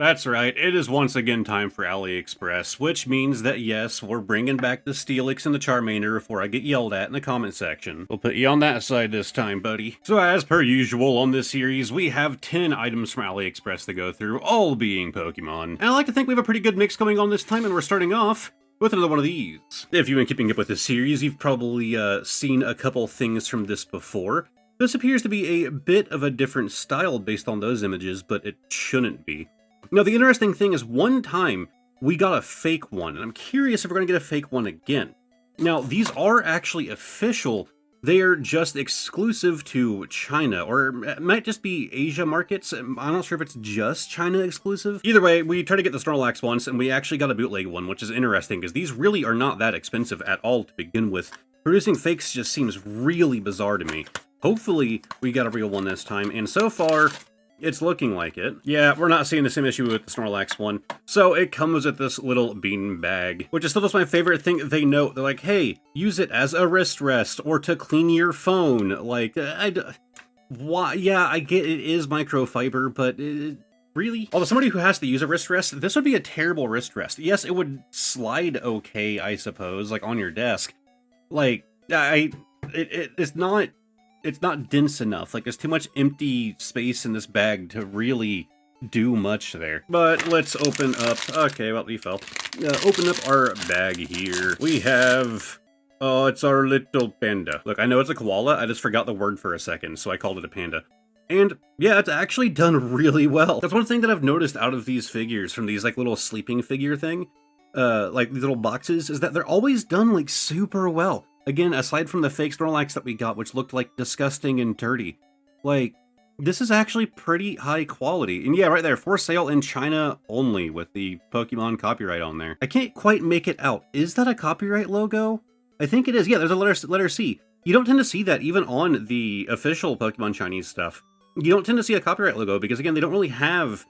That's right, it is once again time for AliExpress, which means that yes, we're bringing back the Steelix and the Charmander before I get yelled at in the comment section. We'll put you on that side this time, buddy. So as per usual on this series, we have 10 items from AliExpress to go through, all being Pokemon. And I like to think we have a pretty good mix going on this time, and we're starting off with another one of these. If you've been keeping up with this series, you've probably seen a couple things from this before. This appears to be a bit of a different style based on those images, but it shouldn't be. Now, the interesting thing is, one time we got a fake one, and I'm curious if we're going to get a fake one again. Now, these are actually official. They are just exclusive to China, or it might just be Asia markets. I'm not sure if it's just China exclusive. Either way, we tried to get the Snorlax once, and we actually got a bootleg one, which is interesting, because these really are not that expensive at all to begin with. Producing fakes just seems really bizarre to me. Hopefully, we got a real one this time, and so far, it's looking like it. Yeah, we're not seeing the same issue with the Snorlax one. So it comes with this little bean bag, which is still just my favorite thing that they note. They're like, hey, use it as a wrist rest or to clean your phone. Like, why? Yeah, I get it is microfiber, but really? Although somebody who has to use a wrist rest, this would be a terrible wrist rest. Yes, it would slide okay, I suppose, like on your desk. Like, it's not dense enough. Like, there's too much empty space in this bag to really do much there. But let's open up, okay, well, we fell. Open up our bag here. We have, oh, it's our little panda. Look, I know it's a koala, I just forgot the word for a second, so I called it a panda. And yeah, it's actually done really well. That's one thing that I've noticed out of these figures, from these like little sleeping figure thing, like these little boxes, is that they're always done like super well. Again, aside from the fake Snorlax that we got, which looked like disgusting and dirty, like, this is actually pretty high quality. And yeah, right there, for sale in China only, with the Pokemon copyright on there. I can't quite make it out. Is that a copyright logo? I think it is. Yeah, there's a letter C. You don't tend to see that even on the official Pokemon Chinese stuff. You don't tend to see a copyright logo because, again, they don't really have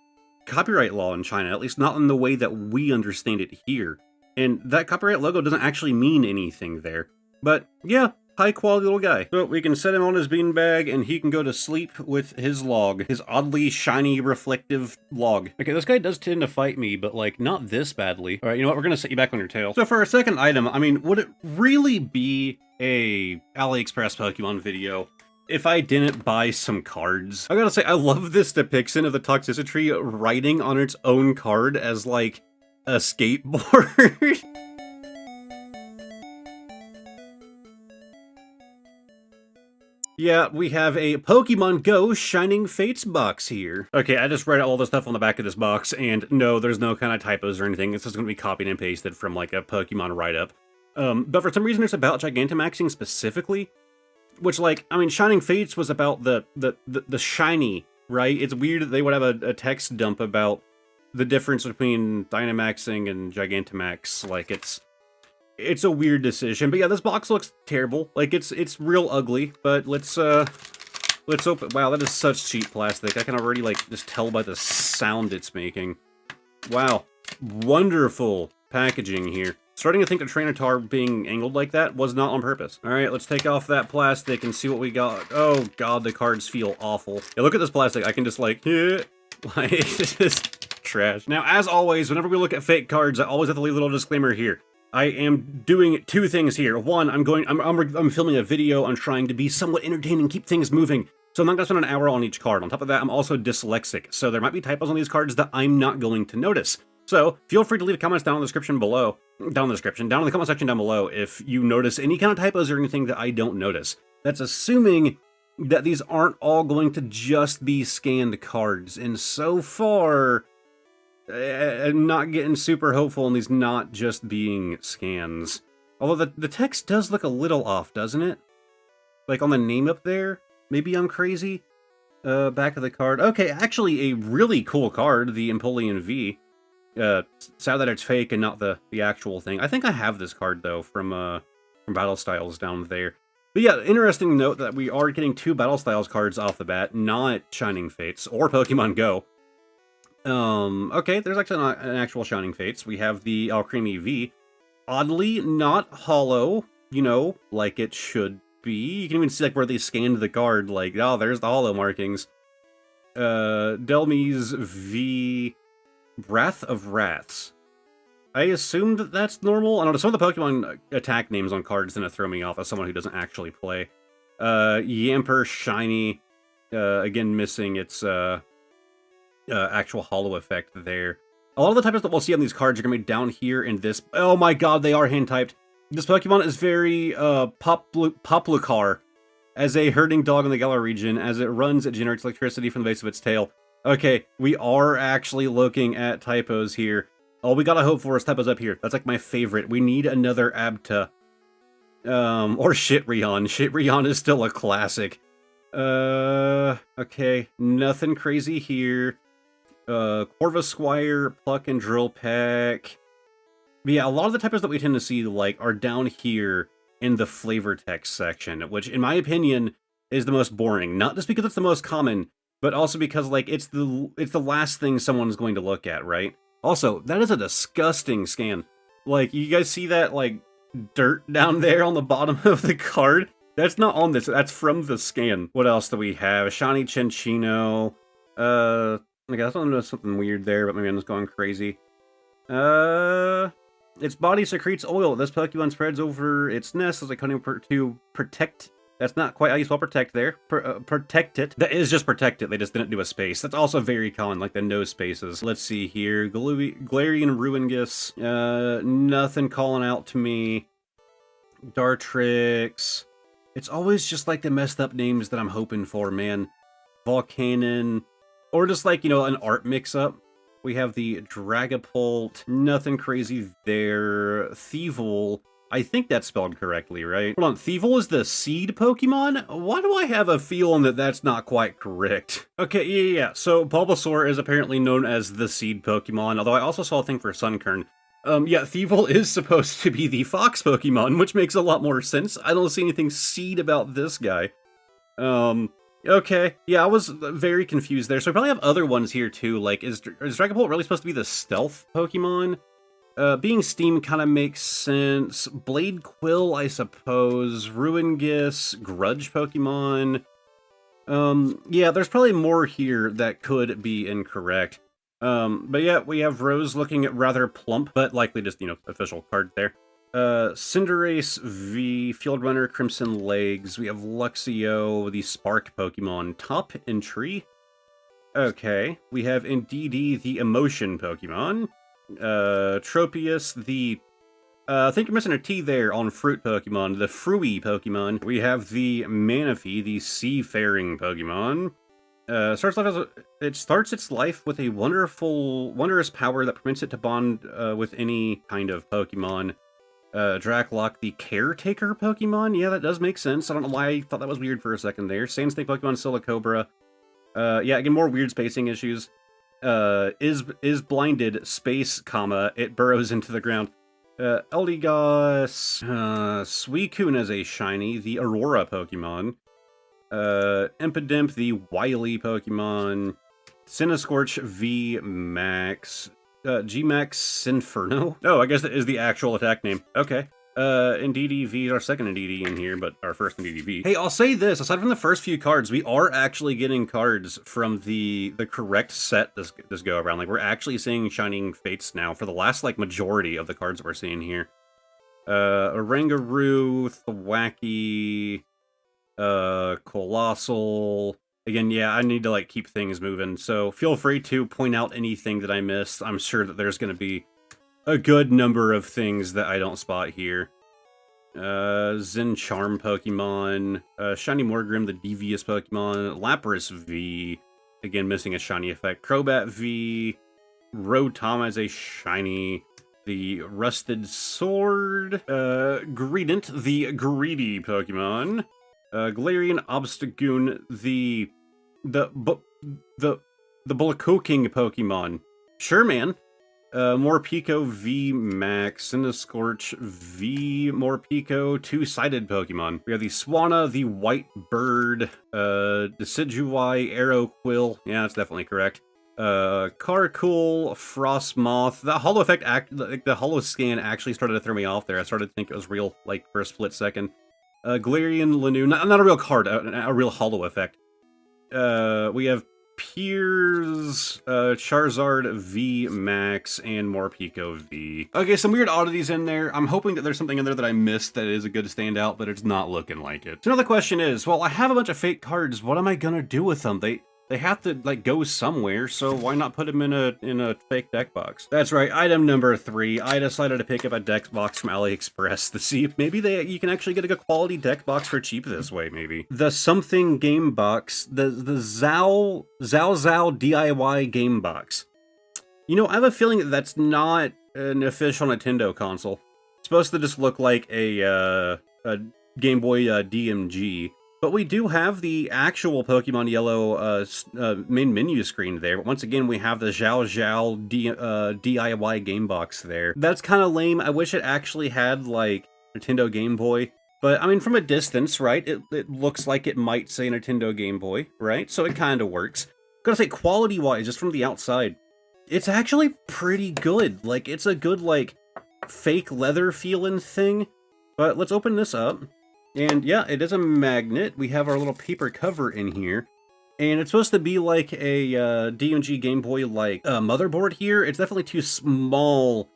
copyright law in China, at least not in the way that we understand it here. And that copyright logo doesn't actually mean anything there. But yeah, high quality little guy. So we can set him on his beanbag and he can go to sleep with his log. His oddly shiny, reflective log. Okay, this guy does tend to fight me, but like not this badly. All right, you know what? We're gonna set you back on your tail. So for our second item, I mean, would it really be a AliExpress Pokemon video if I didn't buy some cards? I gotta say, I love this depiction of the Toxicity riding on its own card as like a skateboard. Yeah, we have a Pokemon Go Shining Fates box here. Okay, I just read all the stuff on the back of this box, and no, there's no kind of typos or anything. It's just going to be copied and pasted from, like, a Pokemon write-up. But for some reason, it's about Gigantamaxing specifically, which, like, I mean, Shining Fates was about the shiny, right? It's weird that they would have a text dump about the difference between Dynamaxing and Gigantamax. Like, it's a weird decision, but yeah, this box looks terrible. Like, it's real ugly, but let's open. Wow, that is such cheap plastic. I can already, like, just tell by the sound it's making. Wow, wonderful packaging here. Starting to think the Trainitar being angled like that was not on purpose. All right, let's take off that plastic and see what we got. Oh god, the cards feel awful. Yeah, look at this plastic. I can just like, like, it's just trash. Now, as always, whenever we look at fake cards, I always have to leave a little disclaimer here. I am doing two things here. One, I'm filming a video on trying to be somewhat entertaining, keep things moving. So I'm not going to spend an hour on each card. On top of that, I'm also dyslexic, so there might be typos on these cards that I'm not going to notice. So feel free to leave comments down in the description below, down in the comment section down below if you notice any kind of typos or anything that I don't notice. That's assuming that these aren't all going to just be scanned cards, and so far, I'm not getting super hopeful on these not just being scans. Although the text does look a little off, doesn't it? Like on the name up there? Maybe I'm crazy? Back of the card. Okay, actually a really cool card, the Empoleon V. Sad that it's fake and not the actual thing. I think I have this card though from Battle Styles down there. But yeah, interesting note that we are getting two Battle Styles cards off the bat, not Shining Fates or Pokemon Go. Okay, there's actually not an actual Shining Fates. We have the Alcremie V. Oddly, not hollow, you know, like it should be. You can even see, like, where they scanned the card, like, oh, there's the hollow markings. Delmise V. Wrath of Wraths. I assume that that's normal. I don't know, some of the Pokemon attack names on cards tend to throw me off as someone who doesn't actually play. Yamper, Shiny, again missing its actual holo effect there. A lot of the types that we'll see on these cards are going to be down here in this. Oh my god, they are hand-typed. This Pokemon is very Poplucar. As a herding dog in the Galar region, as it runs, it generates electricity from the base of its tail. Okay, we are actually looking at typos here. All we gotta hope for is typos up here. That's like my favorite. We need another Abta. Or Shitreon. Shitreon is still a classic. Okay, nothing crazy here. Corvusquire, Pluck, and Drill Peck. But yeah, a lot of the typos that we tend to see, like, are down here in the flavor text section, which, in my opinion, is the most boring. Not just because it's the most common, but also because, like, it's the last thing someone's going to look at, right? Also, that is a disgusting scan. Like, you guys see that, like, dirt down there on the bottom of the card? That's not on this, that's from the scan. What else do we have? Shiny Chinchino. Okay, that's something weird there, but maybe I'm just going crazy. Its body secretes oil. This Pokemon spreads over its nest as a coating to protect. That's not quite how you spell protect there. Protect it. That is just protect it. They just didn't do a space. That's also very common, like the no spaces. Let's see here. Galarian Ruingus. Nothing calling out to me. Dartrix. It's always just like the messed up names that I'm hoping for, man. Volcanon. Or just like, you know, an art mix-up. We have the Dragapult, nothing crazy there. Thievul, I think that's spelled correctly, right? Hold on, Thievul is the seed Pokemon? Why do I have a feeling that that's not quite correct? Okay, yeah, so Bulbasaur is apparently known as the seed Pokemon, although I also saw a thing for Sunkern. Yeah, Thievul is supposed to be the fox Pokemon, which makes a lot more sense. I don't see anything seed about this guy. Okay, yeah, I was very confused there. So we probably have other ones here too. Like, is Dragapult really supposed to be the stealth Pokemon? Being Steam kind of makes sense. Blade Quill, I suppose. Ruingus, Grudge Pokemon. Yeah, there's probably more here that could be incorrect. But yeah, we have Rose looking rather plump, but likely just, you know, official card there. Cinderace, V, Field Runner, Crimson Legs. We have Luxio, the Spark Pokemon, Top Entry. Okay, we have Indeedee, the Emotion Pokemon. Tropius, the... I think you're missing a T there on Fruit Pokemon, the Fruity Pokemon. We have the Manaphy, the Seafaring Pokemon. It starts its life with a wondrous power that permits it to bond with any kind of Pokemon. Dracloak, the Caretaker Pokemon? Yeah, that does make sense. I don't know why I thought that was weird for a second there. Sandsnake Pokemon, Silicobra. Yeah, again, more weird spacing issues. Is blinded, space, comma, it burrows into the ground. Eldegoss, Suicune as a shiny, the Aurora Pokemon. Impidimp, the wily Pokemon. Cinescorch V Max. G-Max Inferno? Oh, I guess that is the actual attack name. Okay. Indeedee V is our second Indeedee in here, but our first Indeedee V. Hey, I'll say this, aside from the first few cards, we are actually getting cards from the correct set this go around. Like, we're actually seeing Shining Fates now for the last, like, majority of the cards that we're seeing here. Oranguru, Thwackey, Colossal. Again, yeah, I need to, like, keep things moving, so feel free to point out anything that I missed. I'm sure that there's going to be a good number of things that I don't spot here. Zen Charm Pokemon, Shiny Morgrim, the Devious Pokemon, Lapras V, again, missing a shiny effect, Crobat V, Rotom as a shiny, the Rusted Sword, Greedent, the Greedy Pokemon, Galarian Obstagoon, the Bulkoking Pokemon. Sure, man. Morpeko V Max, Cinescorch V Morpeko, two-sided Pokemon. We have the Swanna, the White Bird, Decidueye, Aeroquill. Yeah, that's definitely correct. Carcool, Frostmoth. The holo effect, the holo scan actually started to throw me off there. I started to think it was real, like, for a split second. Galarian Lanu, not a real card, a real holo effect. We have Piers, Charizard V Max, and more Pico V. Okay, some weird oddities in there. I'm hoping that there's something in there that I missed that is a good standout, but it's not looking like it. So now the question is, well, I have a bunch of fake cards. What am I gonna do with them? They have to, like, go somewhere, so why not put them in a fake deck box? That's right, item number 3. I decided to pick up a deck box from AliExpress to see if maybe you can actually get a good quality deck box for cheap this way, maybe. The something game box, the Zao DIY game box. You know, I have a feeling that that's not an official Nintendo console. It's supposed to just look like a Game Boy DMG. But we do have the actual Pokemon Yellow main menu screen there. But once again, we have the Zhao DIY game box there. That's kind of lame. I wish it actually had, like, Nintendo Game Boy. But, I mean, from a distance, right, it looks like it might say Nintendo Game Boy, right? So it kind of works. Gotta say, quality-wise, just from the outside, it's actually pretty good. Like, it's a good, like, fake leather feeling thing. But let's open this up. And yeah, it is a magnet. We have our little paper cover in here. And it's supposed to be like a DMG Game Boy like motherboard here. It's definitely too small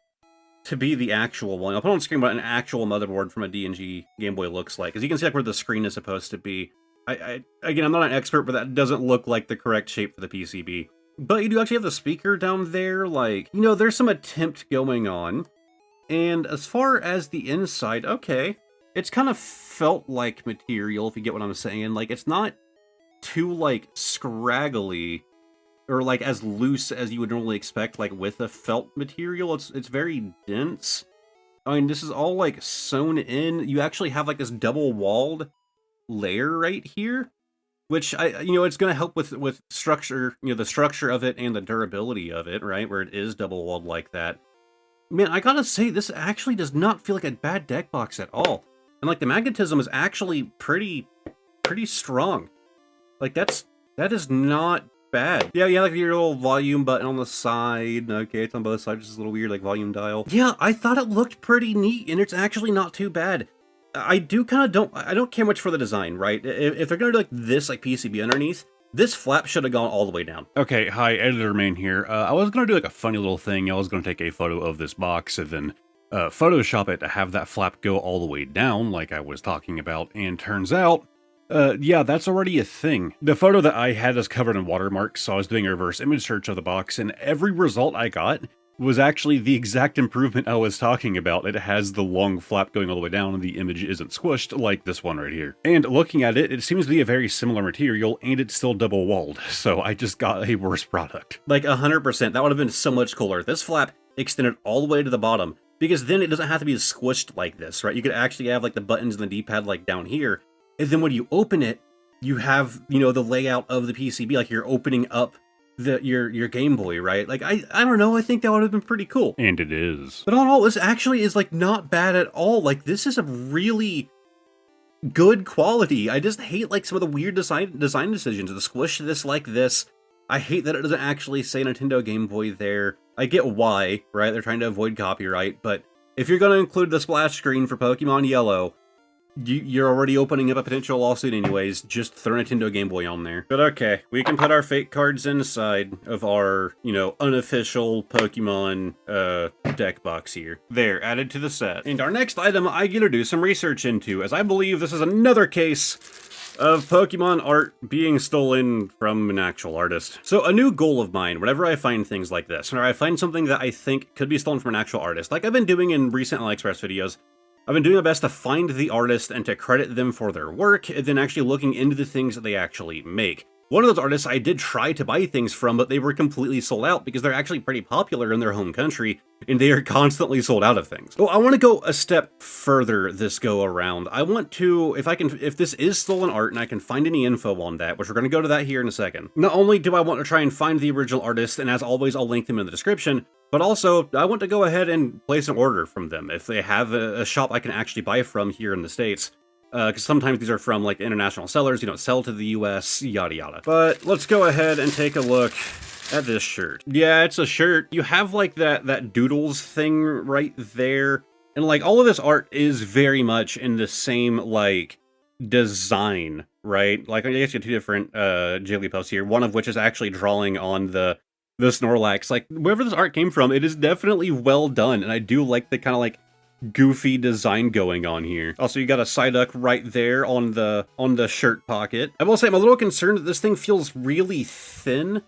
to be the actual one. I'll put on screen what an actual motherboard from a DMG Game Boy looks like. As you can see, like where the screen is supposed to be. Again, I'm not an expert, but that doesn't look like the correct shape for the PCB. But you do actually have the speaker down there. Like, you know, there's some attempt going on. And as far as the inside, okay. It's kind of felt like material, if you get what I'm saying. Like, it's not too, like, scraggly or, like, as loose as you would normally expect, like, with a felt material. It's very dense. I mean, this is all, like, sewn in. You actually have, like, this double-walled layer right here, which, you know, it's going to help with structure, you know, the structure of it and the durability of it, right, where it is double-walled like that. Man, I gotta say, this actually does not feel like a bad deck box at all. And, like, the magnetism is actually pretty strong. Like, that is not bad. Yeah, like your little volume button on the side. Okay, it's on both sides, just a little weird, like, volume dial. Yeah, I thought it looked pretty neat, and it's actually not too bad. I don't care much for the design, right? If they're gonna do, like, this, like, PCB underneath, this flap should have gone all the way down. Okay, hi, Editor Main here. I was gonna do, like, a funny little thing. I was gonna take a photo of this box and then Photoshop it to have that flap go all the way down, like I was talking about, and turns out, yeah, that's already a thing. The photo that I had is covered in watermarks, so I was doing a reverse image search of the box, and every result I got was actually the exact improvement I was talking about. It has the long flap going all the way down, and the image isn't squished like this one right here. And looking at it, it seems to be a very similar material, and it's still double-walled, so I just got a worse product. Like, 100%, that would have been so much cooler. This flap extended all the way to the bottom, because then it doesn't have to be squished like this, right? You could actually have, like, the buttons and the D-pad, like, down here, and then when you open it, you have, you know, the layout of the PCB, like, you're opening up your Game Boy, right? Like, I don't know, I think that would have been pretty cool. And it is. But all in all, this actually is, like, not bad at all. Like, this is a really good quality. I just hate, like, some of the weird design decisions. The squish this like this. I hate that it doesn't actually say Nintendo Game Boy there. I get why, right? They're trying to avoid copyright, but if you're going to include the splash screen for Pokemon Yellow, you're already opening up a potential lawsuit anyways. Just throw Nintendo Game Boy on there. But okay, we can put our fake cards inside of our, you know, unofficial Pokemon deck box here. There, added to the set. And our next item I get to do some research into, as I believe this is another case of Pokemon art being stolen from an actual artist. So a new goal of mine, whenever I find things like this, whenever I find something that I think could be stolen from an actual artist, like I've been doing in recent AliExpress videos, I've been doing my best to find the artist and to credit them for their work, and then actually looking into the things that they actually make. One of those artists I did try to buy things from, but they were completely sold out because they're actually pretty popular in their home country, and they are constantly sold out of things. Well, I want to go a step further this go around. I want to, if this is stolen art and I can find any info on that, which we're going to go to that here in a second. Not only do I want to try and find the original artist, and as always, I'll link them in the description, but also I want to go ahead and place an order from them if they have a shop I can actually buy from here in the States. Because sometimes these are from, like, international sellers, you don't sell to the US, yada yada. But let's go ahead and take a look at this shirt. Yeah, it's a shirt. You have, like, that Doodles thing right there. And, like, all of this art is very much in the same, like, design, right? Like, I guess you have two different Jigglypuffs here, one of which is actually drawing on the Snorlax. Like, wherever this art came from, it is definitely well done, and I do like the kind of like goofy design going on here. Also, you got a Psyduck right there on the shirt pocket. I will say I'm a little concerned that this thing feels really thin.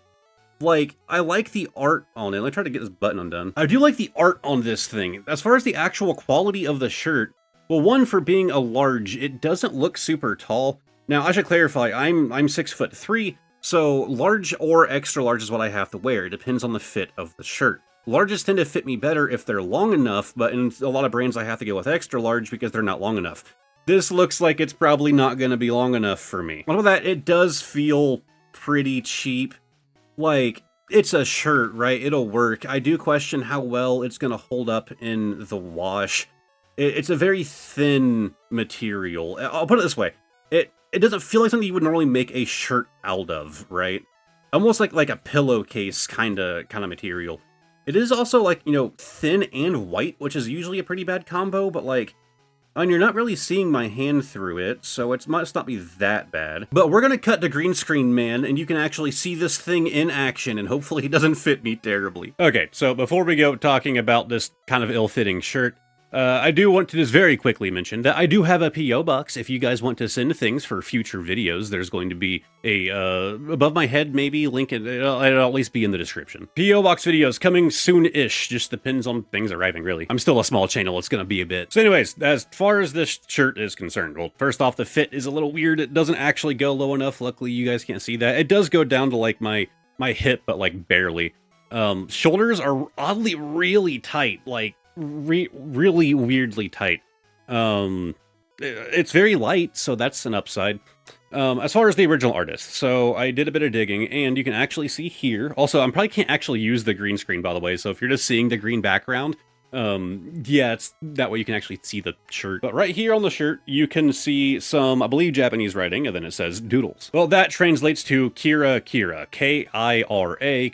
Like, I like the art on it. Let me try to get this button undone. I do like the art on this thing. As far as the actual quality of the shirt, well, one, for being a large, it doesn't look super tall. Now, I should clarify, I'm 6'3", so large or extra large is what I have to wear. It depends on the fit of the shirt. Larges tend to fit me better if they're long enough, but in a lot of brands I have to go with extra large because they're not long enough. This looks like it's probably not going to be long enough for me. On top of that, it does feel pretty cheap. Like, it's a shirt, right? It'll work. I do question how well it's going to hold up in the wash. It's a very thin material. I'll put it this way. It doesn't feel like something you would normally make a shirt out of, right? Almost like a pillowcase kind of material. It is also, like, you know, thin and white, which is usually a pretty bad combo, but, like, and you're not really seeing my hand through it, so it must not be that bad. But we're gonna cut to green screen, man, and you can actually see this thing in action, and hopefully it doesn't fit me terribly. Okay, so before we go talking about this kind of ill-fitting shirt, I do want to just very quickly mention that I do have a P.O. box. If you guys want to send things for future videos, there's going to be a, above my head, maybe, link, it'll at least be in the description. P.O. box videos coming soon-ish, just depends on things arriving, really. I'm still a small channel, it's gonna be a bit. So anyways, as far as this shirt is concerned, well, first off, the fit is a little weird. It doesn't actually go low enough. Luckily, you guys can't see that. It does go down to, like, my hip, but, like, barely. Shoulders are oddly really tight, like, really weirdly tight. It's very light, so that's an upside. As far as the original artist, so I did a bit of digging, and you can actually see here. Also, I probably can't actually use the green screen, by the way, so if you're just seeing the green background, yeah, it's that way you can actually see the shirt. But right here on the shirt, you can see some, I believe, Japanese writing, and then it says Doodles. Well, that translates to KiraKira, K-I-R-A,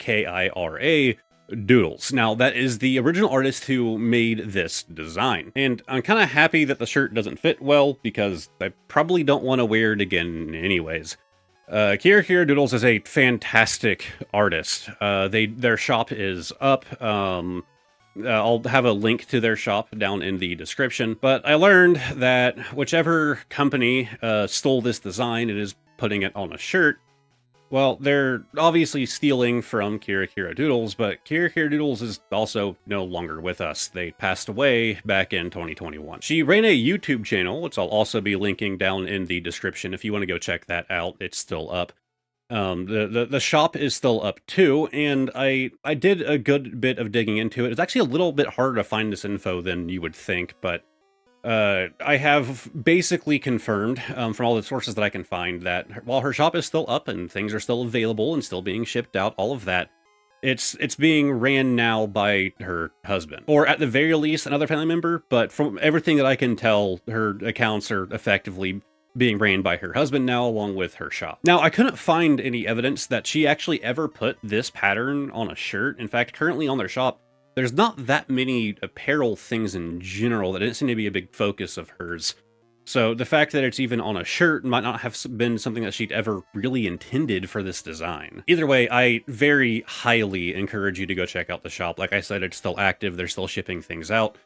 Doodles. Now, that is the original artist who made this design. And I'm kind of happy that the shirt doesn't fit well, because I probably don't want to wear it again anyways. KiraKira Doodles is a fantastic artist. Their shop is up. I'll have a link to their shop down in the description. But I learned that whichever company stole this design and is putting it on a shirt, well, they're obviously stealing from KiraKira Doodles, but KiraKira Doodles is also no longer with us. They passed away back in 2021. She ran a YouTube channel, which I'll also be linking down in the description if you want to go check that out. It's still up. The shop is still up too, and I did a good bit of digging into it. It's actually a little bit harder to find this info than you would think, but I have basically confirmed from all the sources that I can find that while her shop is still up and things are still available and still being shipped out, all of that, it's being ran now by her husband, or at the very least another family member. But from everything that I can tell, her accounts are effectively being ran by her husband now, along with her shop. Now, I couldn't find any evidence that she actually ever put this pattern on a shirt. In fact, currently on their shop, there's not that many apparel things in general that didn't seem to be a big focus of hers. So the fact that it's even on a shirt might not have been something that she'd ever really intended for this design. Either way, I very highly encourage you to go check out the shop. Like I said, it's still active, they're still shipping things out.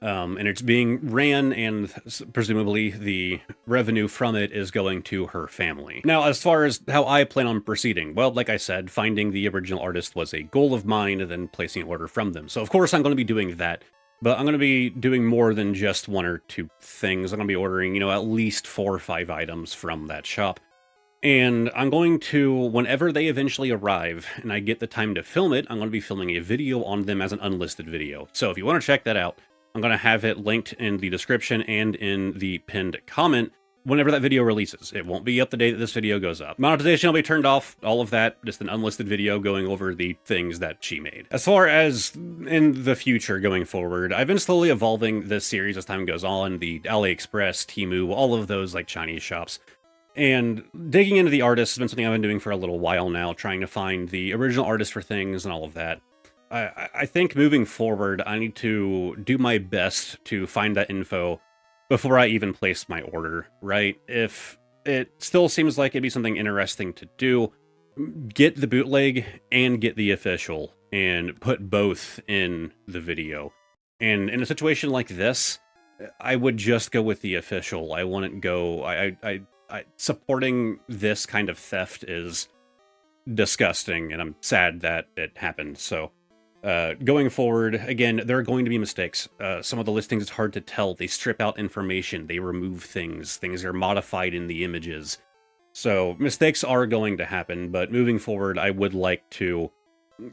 And it's being ran, and presumably the revenue from it is going to her family. Now, as far as how I plan on proceeding, well, like I said, finding the original artist was a goal of mine, and then placing an order from them. So of course I'm going to be doing that, but I'm going to be doing more than just one or two things. I'm going to be ordering, you know, at least 4 or 5 items from that shop. And I'm going to, whenever they eventually arrive and I get the time to film it, I'm going to be filming a video on them as an unlisted video. So if you want to check that out, I'm going to have it linked in the description and in the pinned comment whenever that video releases. It won't be up the day that this video goes up. Monetization will be turned off, all of that, just an unlisted video going over the things that she made. As far as in the future going forward, I've been slowly evolving this series as time goes on, the AliExpress, Temu, all of those like Chinese shops. And digging into the artists has been something I've been doing for a little while now, trying to find the original artist for things and all of that. I think moving forward, I need to do my best to find that info before I even place my order, right? If it still seems like it'd be something interesting to do, get the bootleg and get the official and put both in the video. And in a situation like this, I would just go with the official. I wouldn't go... supporting this kind of theft is disgusting, and I'm sad that it happened. So, going forward, again, there are going to be mistakes. Some of the listings, it's hard to tell. They strip out information. They remove things. Things are modified in the images. So, mistakes are going to happen, but moving forward, I would like to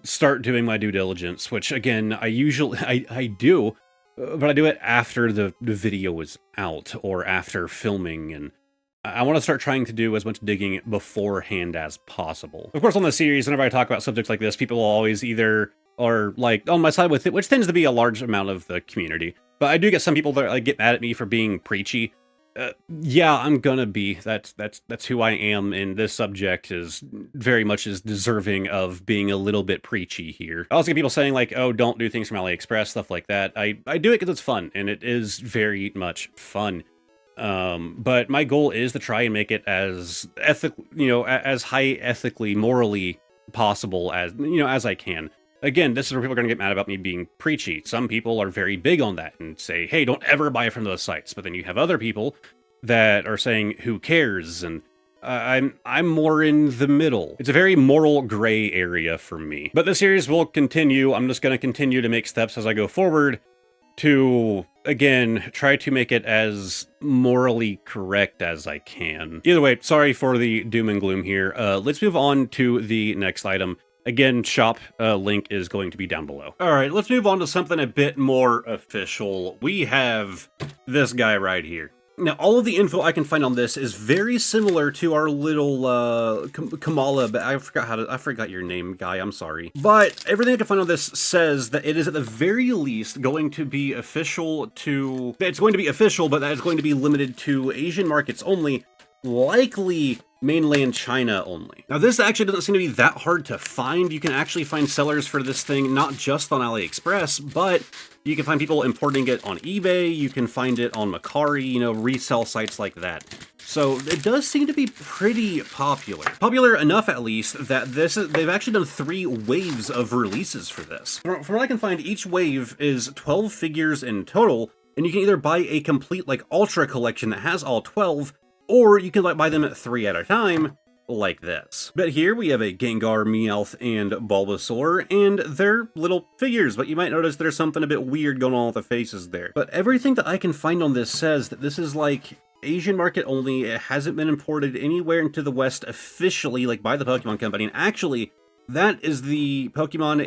start doing my due diligence, which, again, I usually... I do, but I do it after the video is out, or after filming, and I want to start trying to do as much digging beforehand as possible. Of course, on the series, whenever I talk about subjects like this, people will always either are, like, on my side with it, which tends to be a large amount of the community. But I do get some people that, like, get mad at me for being preachy. Yeah, I'm gonna be. That's who I am, and this subject is very much is deserving of being a little bit preachy here. I also get people saying, like, oh, don't do things from AliExpress, stuff like that. I do it because it's fun, and it is very much fun. But my goal is to try and make it as as high ethically, morally possible as, as I can. Again, this is where people are going to get mad about me being preachy. Some people are very big on that and say, hey, don't ever buy from those sites. But then you have other people that are saying, who cares? And I'm more in the middle. It's a very moral gray area for me. But the series will continue. I'm just going to continue to make steps as I go forward to, again, try to make it as morally correct as I can. Either way, sorry for the doom and gloom here. Let's move on to the next item. Again, shop link is going to be down below. All right, let's move on to something a bit more official. We have this guy right here. Now, all of the info I can find on this is very similar to our little Kamala, but I forgot your name, guy. I'm sorry. But everything I can find on this says that it is at the very least going to be official to... It's going to be official, but that it's going to be limited to Asian markets only, likely mainland China only. Now, this actually doesn't seem to be that hard to find. You can actually find sellers for this thing, not just on AliExpress, but you can find people importing it on eBay. You can find it on Mercari, resell sites like that. So it does seem to be pretty popular. Popular enough, at least, that they've actually done 3 waves of releases for this. From what I can find, each wave is 12 figures in total, and you can either buy a complete, Ultra collection that has all 12, or you can buy them at 3 at a time, like this. But here we have a Gengar, Meowth, and Bulbasaur, and they're little figures, but you might notice there's something a bit weird going on with the faces there. But everything that I can find on this says that this is Asian market only. It hasn't been imported anywhere into the West officially, by the Pokemon Company, and actually, that is the Pokemon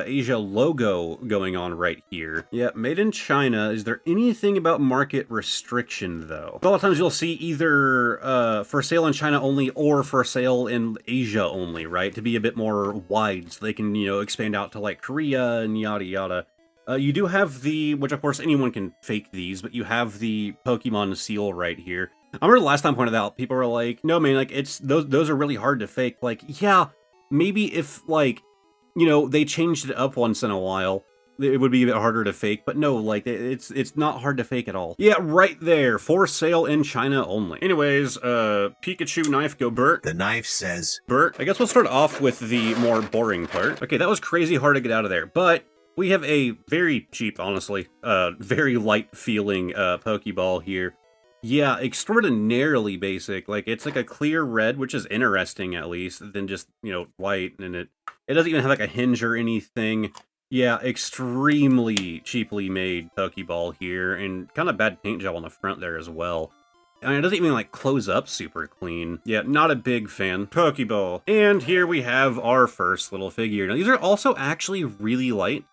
Asia logo going on right here. Yeah, made in China. Is there anything about market restriction, though? A lot of times you'll see either for sale in China only or for sale in Asia only, right? To be a bit more wide, so they can, expand out to, Korea and yada yada. You do have which of course anyone can fake these, but you have the Pokemon seal right here. I remember the last time I pointed out, people were like, no man, it's those are really hard to fake. Yeah, maybe if, they changed it up once in a while, it would be a bit harder to fake, but no, it's not hard to fake at all. Yeah, right there, for sale in China only. Anyways, Pikachu knife, go Bert. The knife says Bert. I guess we'll start off with the more boring part. Okay, that was crazy hard to get out of there, but we have a very cheap, honestly, very light feeling Pokeball here. Yeah, extraordinarily basic. It's a clear red, which is interesting at least, than just, white, and it doesn't even have a hinge or anything. Yeah, extremely cheaply made Pokeball here, and kind of bad paint job on the front there as well. I mean, it doesn't even, close up super clean. Yeah, not a big fan. Pokeball. And here we have our first little figure. Now, these are also actually really light,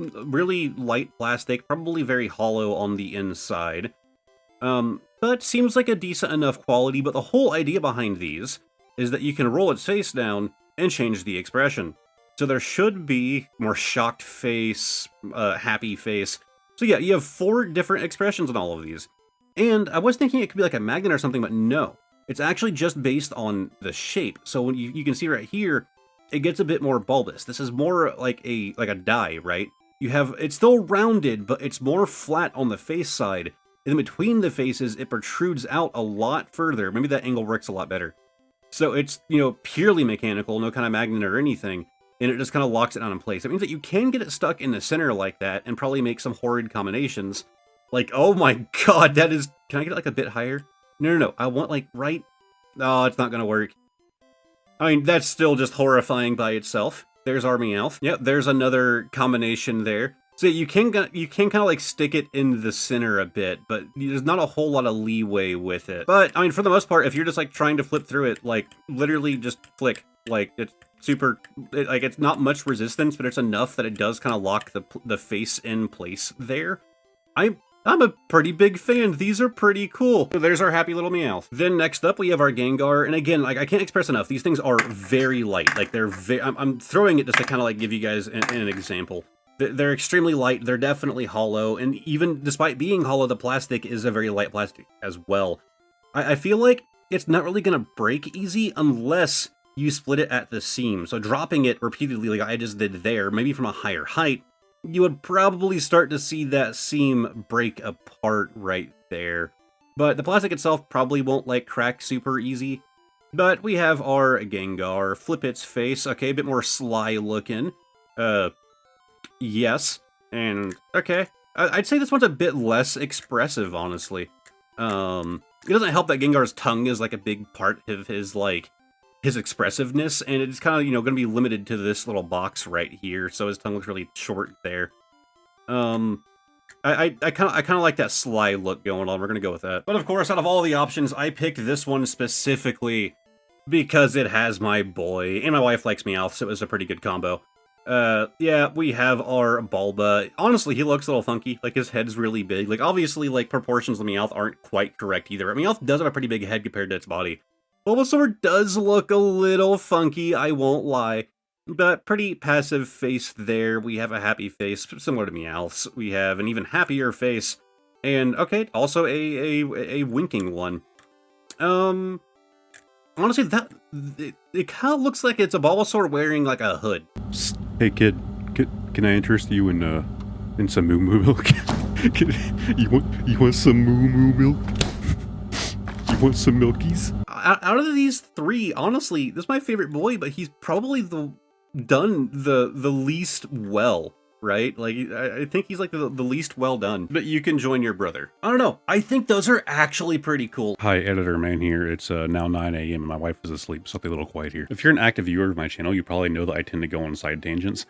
really light plastic, probably very hollow on the inside. But seems like a decent enough quality, but the whole idea behind these is that you can roll its face down and change the expression. So there should be more shocked face, happy face. So yeah, you have 4 different expressions on all of these. And I was thinking it could be a magnet or something, but no. It's actually just based on the shape. So when you can see right here, it gets a bit more bulbous. This is more like a die, right? It's still rounded, but it's more flat on the face side. and then between the faces, it protrudes out a lot further. Maybe that angle works a lot better. So it's, you know, purely mechanical, no kind of magnet or anything, and it just kind of locks it down in place. It means that you can get it stuck in the center like that and probably make some horrid combinations. Like, oh my god, that is... Can I get it like a bit higher? No. I want like right... Oh, it's not gonna work. I mean, that's still just horrifying by itself. There's our Meowth. Yep, there's another combination there. So you can kind of like stick it in the center a bit, but there's not a whole lot of leeway with it. But, I mean, for the most part, if you're just like trying to flip through it, like literally just flick. Like, it's super... like, it's not much resistance, but it's enough that it does kind of lock the face in place there. I'm a pretty big fan. These are pretty cool. So there's our happy little Meowth. Then next up, we have our Gengar. And again, like, I can't express enough. These things are very light. Like, they're I'm throwing it just to kind of like give you guys an example. They're extremely light. They're definitely hollow. And even despite being hollow, the plastic is a very light plastic as well. I feel like it's not really going to break easy unless you split it at the seam. So dropping it repeatedly like I just did there, maybe from a higher height, you would probably start to see that seam break apart right there. But the plastic itself probably won't like crack super easy. But we have our Gengar, flip its face, okay, a bit more sly looking. Yes, and okay. I'd say this one's a bit less expressive, honestly. It doesn't help that Gengar's tongue is like a big part of his like his expressiveness, and it's kind of, you know, going to be limited to this little box right here, so his tongue looks really short there. I kind of like that sly look going on. We're going to go with that. But of course, out of all the options, I picked this one specifically because it has my boy, and my wife likes Meowth, so it was a pretty good combo. Yeah, we have our Bulba. Honestly, he looks a little funky. Like, his head's really big. Like, obviously, like, proportions of Meowth aren't quite correct either. Meowth does have a pretty big head compared to its body. Bulbasaur does look a little funky, I won't lie. But pretty passive face there. We have a happy face, similar to Meowth's. We have an even happier face. And, okay, also a winking one. Honestly, it kind of looks like it's a Bulbasaur wearing, like, a hood. Hey, kid, can I interest you in some moo moo milk? you want some moo moo milk? You want some milkies? Out of these three, honestly, this is my favorite boy, but he's probably done the least well, right? Like, I think he's like the least well done. But you can join your brother. I don't know. I think those are actually pretty cool. Hi, Editor Man here. It's now 9 a.m. and my wife is asleep, so I'll be a little quiet here. If you're an active viewer of my channel, you probably know that I tend to go on side tangents.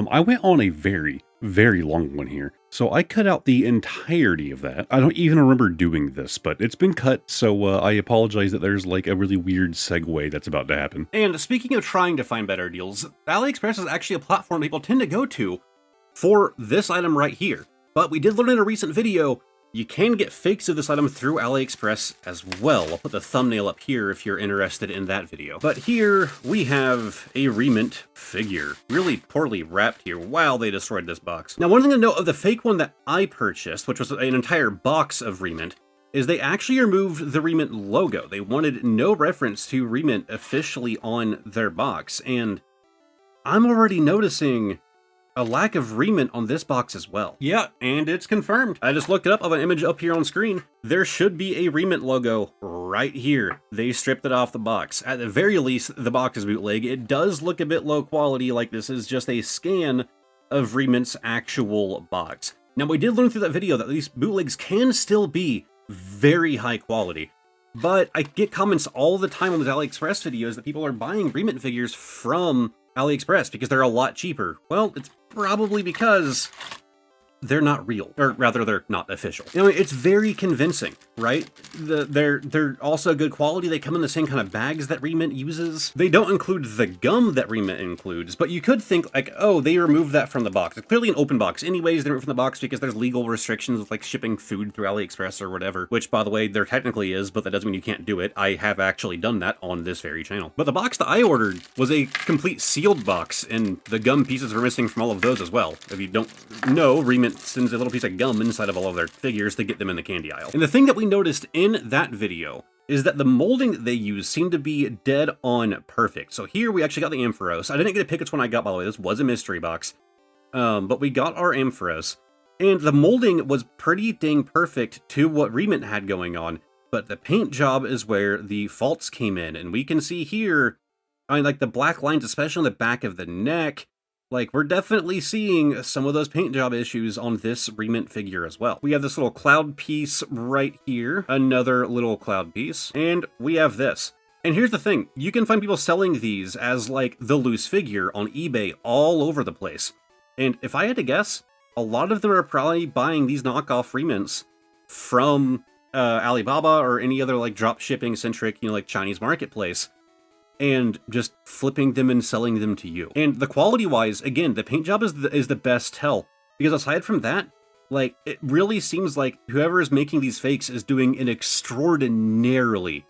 I went on a very, very long one here, so I cut out the entirety of that. I don't even remember doing this, but it's been cut, so I apologize that there's like a really weird segue that's about to happen. And speaking of trying to find better deals, AliExpress is actually a platform people tend to go to for this item right here. But we did learn in a recent video, you can get fakes of this item through AliExpress as well. I'll put the thumbnail up here if you're interested in that video. But here we have a Remint figure. Really poorly wrapped here. Wow, they destroyed this box. Now, one thing to note of the fake one that I purchased, which was an entire box of Remint, is they actually removed the Remint logo. They wanted no reference to Remint officially on their box. And I'm already noticing a lack of Remint on this box as well. Yeah, and it's confirmed. I just looked it up of an image up here on screen. There should be a Remint logo right here. They stripped it off the box. At the very least, the box is bootleg. It does look a bit low quality, like this is just a scan of Remint's actual box. Now, we did learn through that video that these bootlegs can still be very high quality, but I get comments all the time on these AliExpress videos that people are buying Remint figures from AliExpress because they're a lot cheaper. Well, it's probably because they're not real, or rather they're not official. You know, it's very convincing, right? They're also good quality. They come in the same kind of bags that Remint uses. They don't include the gum that Remint includes, but you could think like, oh, they removed that from the box. It's clearly an open box. Anyways, they removed from the box because there's legal restrictions with like shipping food through AliExpress or whatever, which by the way, there technically is, but that doesn't mean you can't do it. I have actually done that on this very channel. But the box that I ordered was a complete sealed box, and the gum pieces were missing from all of those as well. If you don't know, Remint sends a little piece of gum inside of all of their figures to get them in the candy aisle. And the thing that we noticed in that video is that the molding that they use seemed to be dead on perfect. So here we actually got the Ampharos. I didn't get to pick which one I got, by the way. This was a mystery box. But we got our Ampharos. And the molding was pretty dang perfect to what Remint had going on, but the paint job is where the faults came in, and we can see here, I mean, like the black lines, especially on the back of the neck, like we're definitely seeing some of those paint job issues on this Remint figure as well. We have this little cloud piece right here, another little cloud piece, and we have this. And here's the thing, you can find people selling these as like the loose figure on eBay all over the place. And if I had to guess, a lot of them are probably buying these knockoff Remints from Alibaba or any other like drop shipping centric, like Chinese marketplace, and just flipping them and selling them to you. And the quality wise, again, the paint job is the best tell, because aside from that, like it really seems like whoever is making these fakes is doing an extraordinarily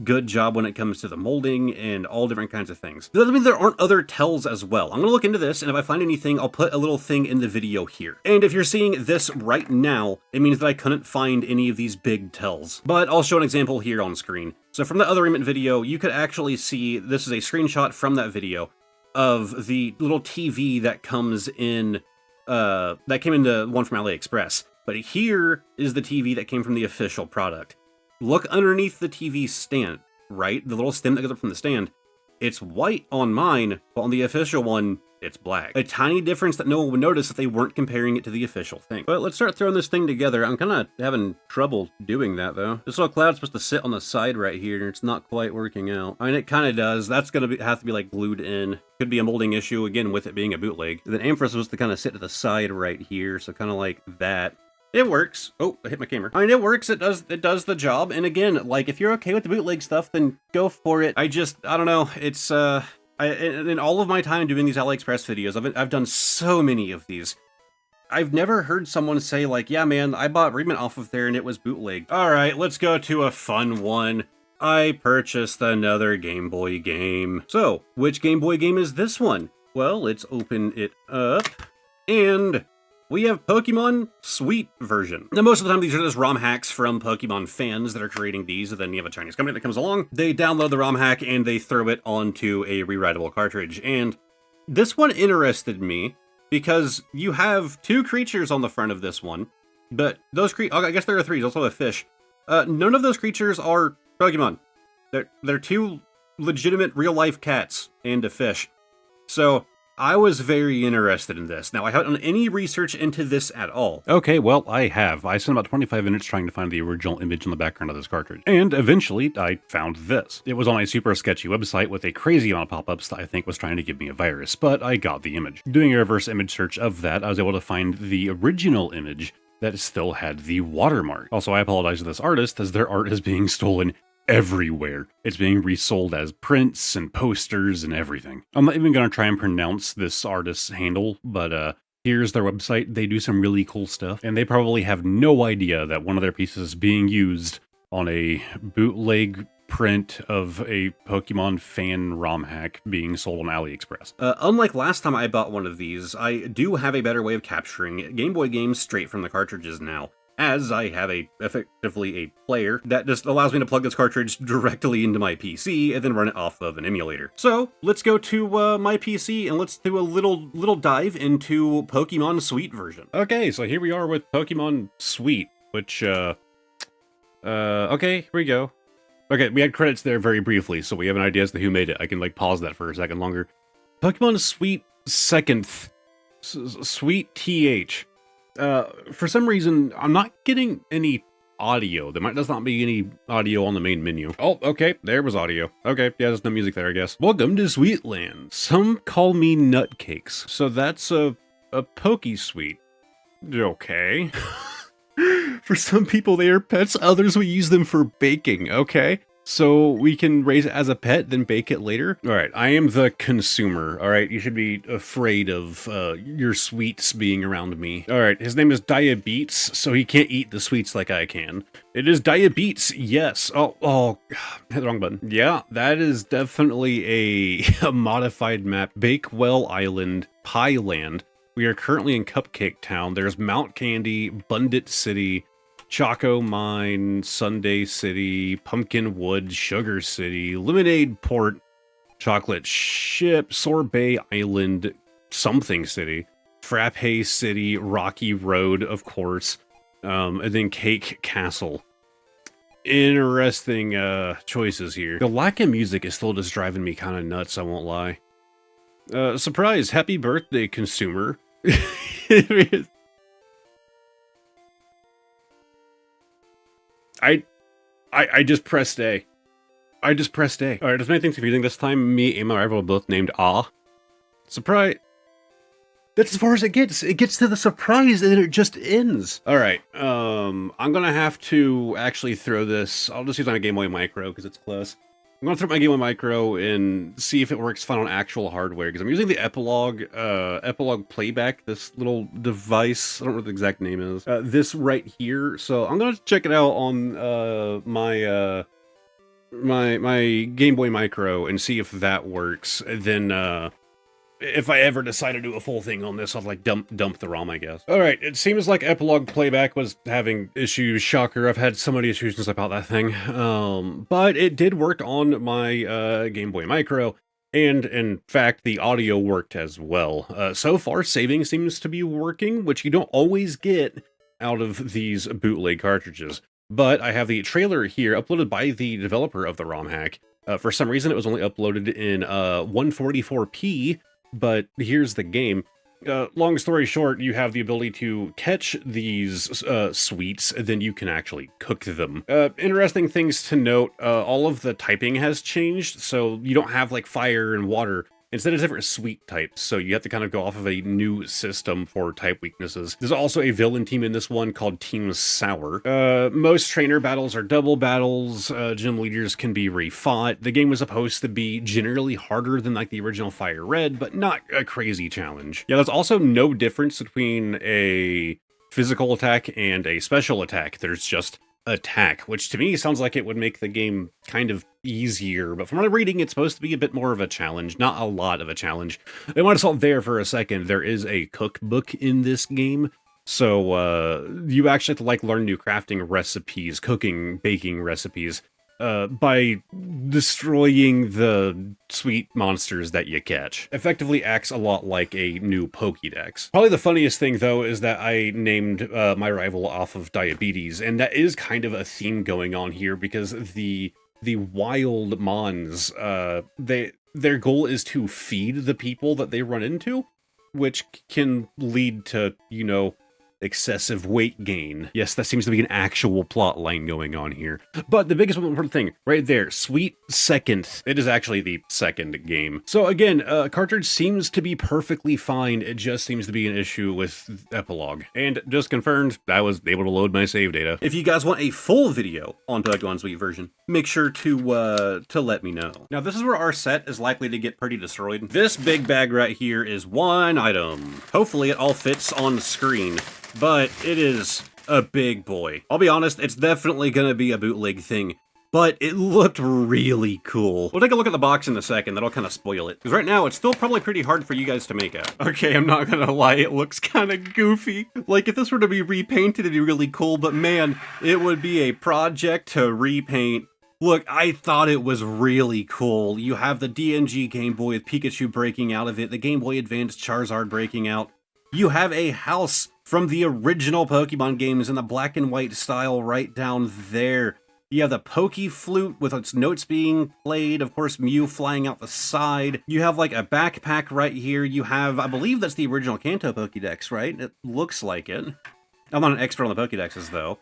good job when it comes to the molding and all different kinds of things. That doesn't mean there aren't other tells as well. I'm gonna look into this, and if I find anything, I'll put a little thing in the video here. And if you're seeing this right now, it means that I couldn't find any of these big tells. But I'll show an example here on screen. So from the other Remint video, you could actually see, this is a screenshot from that video of the little TV that comes in, that came in the one from AliExpress. But here is the TV that came from the official product. Look underneath the TV stand, right? The little stem that goes up from the stand. It's white on mine, but on the official one, it's black. A tiny difference that no one would notice if they weren't comparing it to the official thing. But let's start throwing this thing together. I'm kind of having trouble doing that, though. This little cloud's supposed to sit on the side right here, and it's not quite working out. I mean, it kind of does. That's going to have to be, like, glued in. Could be a molding issue, again, with it being a bootleg. And then Amphra's supposed to kind of sit to the side right here, so kind of like that. It works. Oh, I hit my camera. I mean, it works. It does the job. And again, like, if you're okay with the bootleg stuff, then go for it. I don't know. It's, in all of my time doing these AliExpress videos, I've done so many of these. I've never heard someone say, like, yeah, man, I bought Remint off of there and it was bootleg. All right, let's go to a fun one. I purchased another Game Boy game. So, which Game Boy game is this one? Well, let's open it up. And we have Pokemon Sweet version. Now, most of the time, these are just ROM hacks from Pokemon fans that are creating these, and then you have a Chinese company that comes along, they download the ROM hack, and they throw it onto a rewritable cartridge. And this one interested me, because you have two creatures on the front of this one, but those I guess there are three, there's also a fish. None of those creatures are Pokemon. They're two legitimate real-life cats and a fish. So I was very interested in this. Now, I haven't done any research into this at all. Okay, well, I have. I spent about 25 minutes trying to find the original image on the background of this cartridge. And eventually, I found this. It was on a super sketchy website with a crazy amount of pop-ups that I think was trying to give me a virus, but I got the image. Doing a reverse image search of that, I was able to find the original image that still had the watermark. Also, I apologize to this artist, as their art is being stolen everywhere. It's being resold as prints and posters and everything. I'm not even going to try and pronounce this artist's handle, but here's their website. They do some really cool stuff, and they probably have no idea that one of their pieces is being used on a bootleg print of a Pokemon fan ROM hack being sold on AliExpress. Unlike last time I bought one of these, I do have a better way of capturing Game Boy games straight from the cartridges now, as I have effectively a player that just allows me to plug this cartridge directly into my PC and then run it off of an emulator. So let's go to my PC and let's do a little dive into Pokemon Sweet version. Okay, so here we are with Pokemon Sweet, which, okay, here we go. Okay, we had credits there very briefly, so we have an idea as to who made it. I can, like, pause that for a second longer. Pokemon Sweet Second, Sweet TH. For some reason, I'm not getting any audio. There does not be any audio on the main menu. Oh, okay, there was audio. Okay, yeah, there's no music there, I guess. Welcome to Sweetland. Some call me Nutcakes. So that's a Poke-Sweet. Okay. For some people, they are pets. Others, we use them for baking, okay? So we can raise it as a pet, then bake it later? All right, I am the consumer, all right? You should be afraid of your sweets being around me. All right, his name is Diabetes, so he can't eat the sweets like I can. It is Diabetes, yes. Oh, hit the wrong button. Yeah, that is definitely a modified map. Bakewell Island, Pie Land. We are currently in Cupcake Town. There's Mount Candy, Bundit City, Choco Mine, Sunday City, Pumpkin Wood, Sugar City, Lemonade Port, Chocolate Ship, Sorbet Island, Something City, Frappe City, Rocky Road, of course, and then Cake Castle. Interesting choices here. The lack of music is still just driving me kind of nuts, I won't lie. Surprise, happy birthday, consumer. I just pressed A. I just pressed A. Alright, there's many things confusing. This time, me and my rival are both named Ah. Surprise. That's as far as it gets. It gets to the surprise and then it just ends. Alright, I'm gonna have to actually throw this. I'll just use my Game Boy Micro because it's close. I'm gonna throw my Game Boy Micro and see if it works fine on actual hardware, because I'm using the Epilogue Playback, this little device. I don't know what the exact name is. This right here. So I'm gonna check it out on my Game Boy Micro and see if that works. And then if I ever decide to do a full thing on this, I'll like dump the ROM, I guess. All right, it seems like Epilogue Playback was having issues. Shocker, I've had so many issues since I bought that thing. But it did work on my Game Boy Micro, and in fact, the audio worked as well. So far, saving seems to be working, which you don't always get out of these bootleg cartridges. But I have the trailer here uploaded by the developer of the ROM hack. For some reason, it was only uploaded in 144p. But here's the game. Long story short, you have the ability to catch these sweets, and then you can actually cook them. Interesting things to note, all of the typing has changed, so you don't have like fire and water. Instead, it's different sweet types, so you have to kind of go off of a new system for type weaknesses. There's also a villain team in this one called Team Sour. Most trainer battles are double battles. Gym leaders can be refought. The game was supposed to be generally harder than like the original Fire Red, but not a crazy challenge. Yeah, there's also no difference between a physical attack and a special attack. There's just attack, which to me sounds like it would make the game kind of easier, but from what I'm reading, it's supposed to be a bit more of a challenge, not a lot of a challenge. I want to stop there for a second. There is a cookbook in this game, so you actually have to like learn new crafting recipes, cooking, baking recipes, by destroying the sweet monsters that you catch. Effectively acts a lot like a new Pokédex. Probably the funniest thing, though, is that I named my rival off of diabetes, and that is kind of a theme going on here, because the wild mons, their goal is to feed the people that they run into, which can lead to, you know, excessive weight gain. Yes, that seems to be an actual plot line going on here. But the biggest important thing, right there, sweet second. It is actually the second game. So again, cartridge seems to be perfectly fine. It just seems to be an issue with Epilogue. And just confirmed, I was able to load my save data. If you guys want a full video on Pokemon Sweet version, make sure to let me know. Now, this is where our set is likely to get pretty destroyed. This big bag right here is one item. Hopefully it all fits on the screen. But it is a big boy. I'll be honest, it's definitely gonna be a bootleg thing, but it looked really cool. We'll take a look at the box in a second, that'll kind of spoil it. Because right now, it's still probably pretty hard for you guys to make out. Okay, I'm not gonna lie, it looks kind of goofy. Like, if this were to be repainted, it'd be really cool, but man, it would be a project to repaint. Look, I thought it was really cool. You have the DNG Game Boy with Pikachu breaking out of it, the Game Boy Advance Charizard breaking out. You have a house from the original Pokemon games in the black and white style right down there. You have the Poke Flute with its notes being played, of course Mew flying out the side. You have like a backpack right here. You have, I believe that's the original Kanto Pokédex, right? It looks like it. I'm not an expert on the Pokédexes though.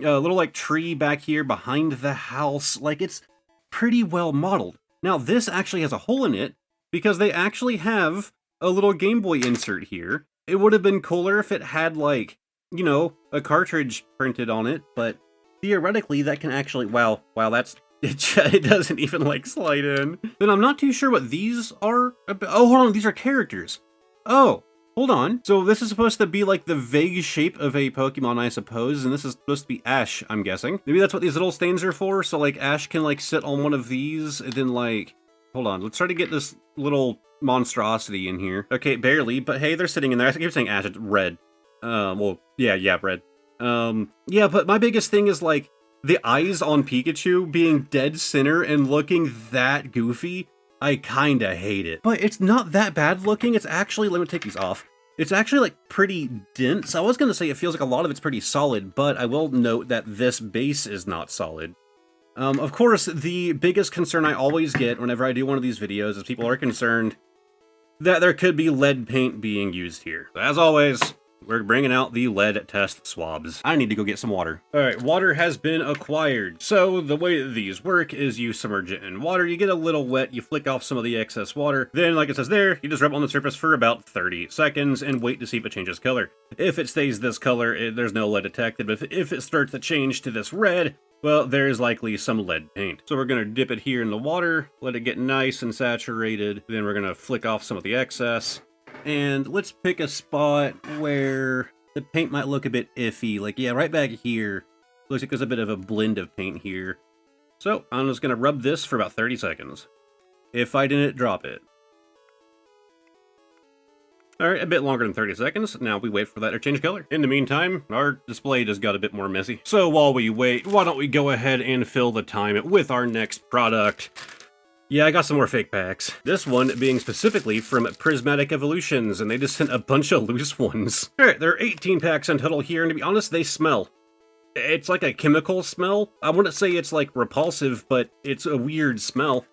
A little like tree back here behind the house. Like, it's pretty well modeled. Now this actually has a hole in it because they actually have a little Game Boy insert here. It would have been cooler if it had, like, you know, a cartridge printed on it, but theoretically that can actually, wow, that's, it doesn't even, like, slide in. Then I'm not too sure what these are. Oh, hold on, these are characters. Oh, hold on. So this is supposed to be, like, the vague shape of a Pokemon, I suppose, and this is supposed to be Ash, I'm guessing. Maybe that's what these little stains are for, so, like, Ash can, like, sit on one of these, and then, like, hold on, let's try to get this little monstrosity in here. Okay, barely, but hey, they're sitting in there. I keep saying Ash, it's red. Well, yeah, red. Yeah, but my biggest thing is, like, the eyes on Pikachu being dead center and looking that goofy. I kinda hate it. But it's not that bad looking. It's actually, let me take these off. It's actually, like, pretty dense. I was gonna say it feels like a lot of it's pretty solid, but I will note that this base is not solid. Of course, the biggest concern I always get whenever I do one of these videos is people are concerned that there could be lead paint being used here. As always, we're bringing out the lead test swabs. I need to go get some water. All right, water has been acquired. So the way that these work is you submerge it in water, you get a little wet, you flick off some of the excess water, then like it says there, you just rub it on the surface for about 30 seconds and wait to see if it changes color. If it stays this color, there's no lead detected, but if it starts to change to this red, well, there's likely some lead paint. So we're gonna dip it here in the water, let it get nice and saturated, then we're gonna flick off some of the excess. And let's pick a spot where the paint might look a bit iffy. Like, yeah, right back here. Looks like there's a bit of a blend of paint here. So I'm just going to rub this for about 30 seconds. If I didn't drop it. Alright, a bit longer than 30 seconds. Now we wait for that to change color. In the meantime, our display just got a bit more messy. So while we wait, why don't we go ahead and fill the time with our next product. Yeah, I got some more fake packs. This one being specifically from Prismatic Evolutions, and they just sent a bunch of loose ones. Alright, there are 18 packs in total here, and to be honest, they smell. It's like a chemical smell. I wouldn't say it's like repulsive, but it's a weird smell.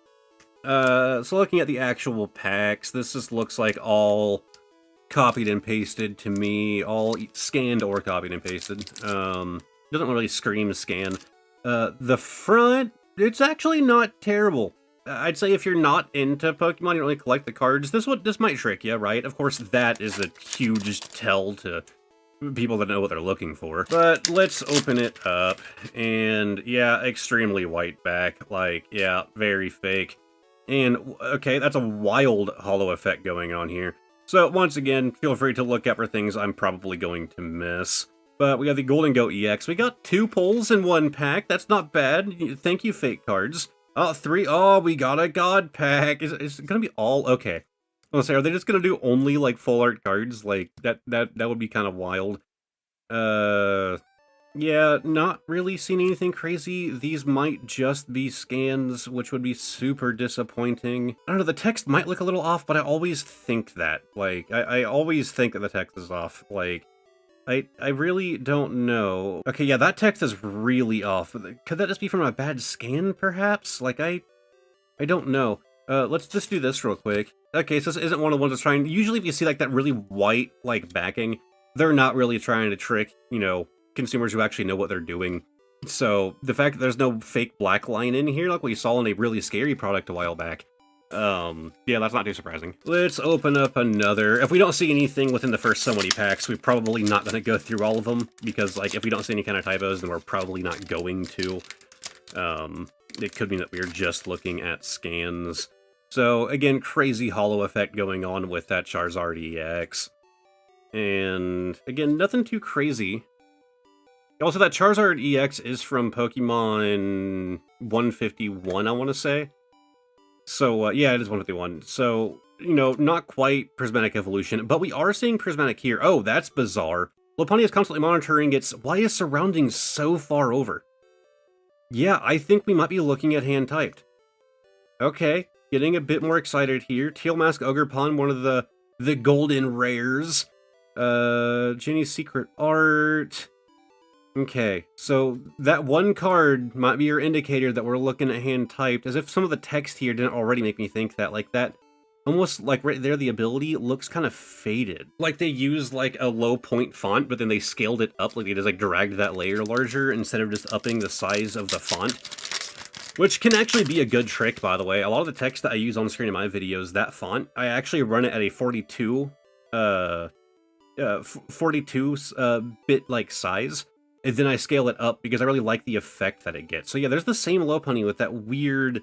So looking at the actual packs, this just looks like all copied and pasted to me, all scanned or copied and pasted. Doesn't really scream scan. The front, it's actually not terrible. I'd say if you're not into Pokemon, you don't really collect the cards, this might trick you, right? Of course, that is a huge tell to people that know what they're looking for. But let's open it up, and yeah, extremely white back, like, yeah, very fake. And, okay, that's a wild holo effect going on here. So, once again, feel free to look out for things I'm probably going to miss. But we have the Golden Goat EX. We got 2 pulls in 1 pack, that's not bad. Thank you, fake cards. Oh, 3. Oh, we got a God pack. Is it gonna be all? Okay. I was gonna say, are they just gonna do only, like, full art cards? Like, that would be kind of wild. Yeah, not really seeing anything crazy. These might just be scans, which would be super disappointing. I don't know, the text might look a little off, but I always think that. Like, I always think that the text is off. Like, I really don't know. Okay, yeah, that text is really off. Could that just be from a bad scan, perhaps? Like, I don't know. Let's just do this real quick. Okay, so this isn't one of the ones that's trying... Usually if you see, like, that really white, like, backing, they're not really trying to trick, you know, consumers who actually know what they're doing. So, the fact that there's no fake black line in here, like we saw in a really scary product a while back, yeah, that's not too surprising. Let's open up another. If we don't see anything within the first so many packs, we're probably not going to go through all of them, because, like, if we don't see any kind of typos, then we're probably not going to. It could mean that we're just looking at scans. So, again, crazy holo effect going on with that Charizard EX. And, again, nothing too crazy. Also, that Charizard EX is from Pokemon 151, I want to say. So, yeah, it is 151. So, you know, not quite Prismatic Evolution, but we are seeing Prismatic here. Oh, that's bizarre. Lopunny is constantly monitoring its... Why is surrounding so far over? Yeah, I think we might be looking at hand-typed. Okay, getting a bit more excited here. Teal Mask Ogerpon, one of the golden rares. Jenny's Secret Art... Okay, so that one card might be your indicator that we're looking at hand-typed, as if some of the text here didn't already make me think that. Like, that, almost like right there, the ability looks kind of faded. Like they used like a low point font, but then they scaled it up, like they just like dragged that layer larger instead of just upping the size of the font. Which can actually be a good trick, by the way. A lot of the text that I use on screen in my videos, that font, I actually run it at a 42 bit like size. And then I scale it up because I really like the effect that it gets. So yeah, there's the same Lopunny with that weird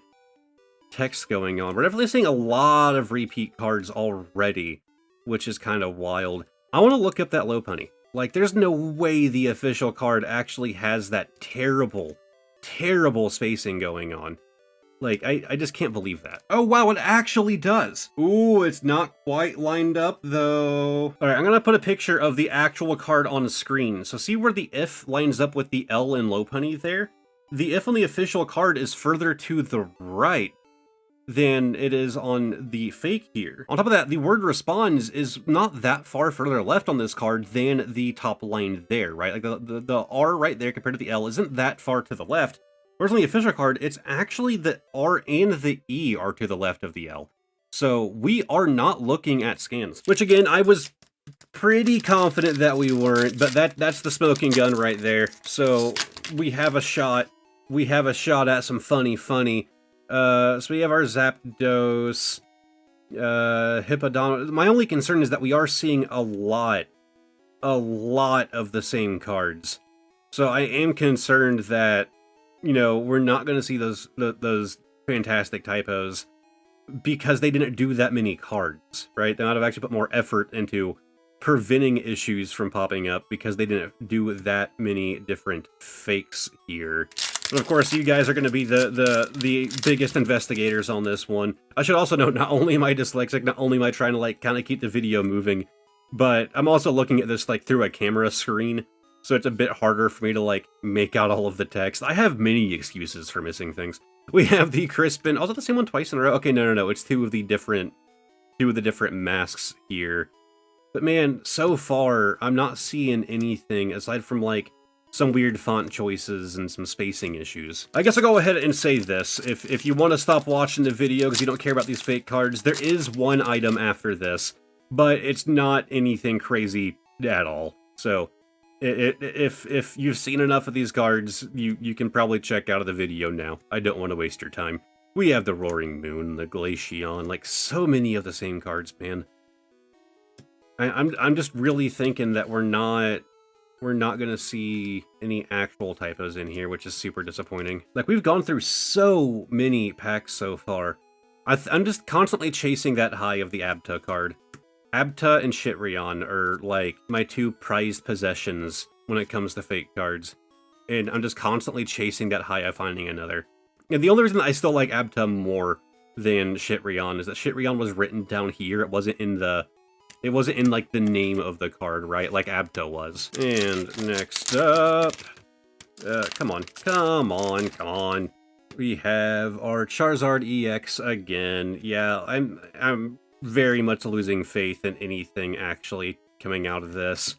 text going on. We're definitely seeing a lot of repeat cards already, which is kind of wild. I want to look up that Lopunny. Like, there's no way the official card actually has that terrible, terrible spacing going on. Like, I just can't believe that. Oh, wow, it actually does. Ooh, it's not quite lined up, though. All right, I'm gonna put a picture of the actual card on the screen. So see where the if lines up with the L in Lopunny there? The if on the official card is further to the right. than it is on the fake here. On top of that, the word responds is not that far further left on this card than the top line there, right? Like the R right there compared to the L isn't that far to the left. Whereas on the official card, it's actually the R and the E are to the left of the L. So we are not looking at scans, which again, I was pretty confident that we weren't, but that's the smoking gun right there. So we have a shot. We have a shot at some funny. So we have our Zapdos, Hippodon. My only concern is that we are seeing a lot of the same cards. So I am concerned that, you know, we're not going to see those fantastic typos because they didn't do that many cards, right? They might have actually put more effort into preventing issues from popping up because they didn't do that many different fakes here. And of course, you guys are going to be the biggest investigators on this one. I should also note, not only am I dyslexic, not only am I trying to like kind of keep the video moving, but I'm also looking at this like through a camera screen, so it's a bit harder for me to like make out all of the text. I have many excuses for missing things. We have the Crispin. Also the same one twice in a row. Okay, no. It's two of the different masks here. But man, so far I'm not seeing anything aside from like some weird font choices and some spacing issues. I guess I'll go ahead and say this. If you want to stop watching the video because you don't care about these fake cards, there is one item after this, but it's not anything crazy at all. So if you've seen enough of these cards, you can probably check out of the video now. I don't want to waste your time. We have the Roaring Moon, the Glaceon, like so many of the same cards, man. I'm just really thinking that we're not gonna see any actual typos in here, which is super disappointing. Like, we've gone through so many packs so far. I'm just constantly chasing that high of the Abta card. Abta and Shitrion are like my two prized possessions when it comes to fake cards, and I'm just constantly chasing that high of finding another. And the only reason that I still like Abta more than Shitrion is that Shitrion was written down here. It wasn't in like the name of the card, right? Like Abta was. And next up, come on. We have our Charizard EX again. Yeah, I'm very much losing faith in anything actually coming out of this.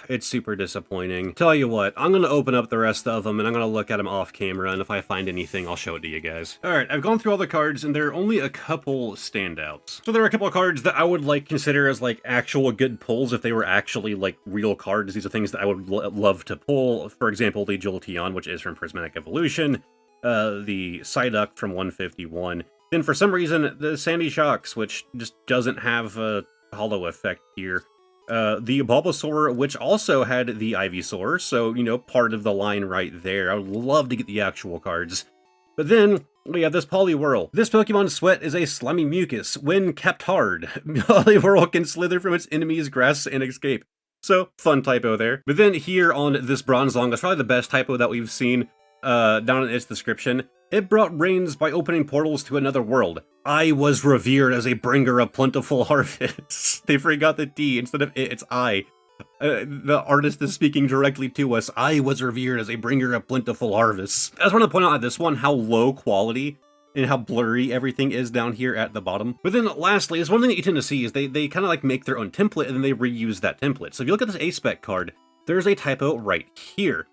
It's super disappointing. Tell you what, I'm gonna open up the rest of them and I'm gonna look at them off camera, and if I find anything, I'll show it to you guys. Alright, I've gone through all the cards and there are only a couple standouts. So there are a couple of cards that I would like consider as like actual good pulls if they were actually like real cards. These are things that I would love to pull. For example, the Jolteon, which is from Prismatic Evolution, the Psyduck from 151. Then for some reason, the Sandy Shocks, which just doesn't have a hollow effect here. The Bulbasaur, which also had the Ivysaur, so, you know, part of the line right there. I would love to get the actual cards. But then, we have this Poliwhirl. This Pokemon Sweat is a slimy mucus. When kept hard, Poliwhirl can slither from its enemy's grass and escape. So, fun typo there. But then here on this Bronzong, that's probably the best typo that we've seen down in its description. It brought rains by opening portals to another world. I was revered as a bringer of plentiful harvests. They forgot the D. Instead of it, it's I. The artist is speaking directly to us. I was revered as a bringer of plentiful harvests. I just want to point out at this one how low quality and how blurry everything is down here at the bottom. But then lastly, is one thing that you tend to see is they kind of like make their own template and then they reuse that template. So if you look at this A-Spec card, there's a typo right here.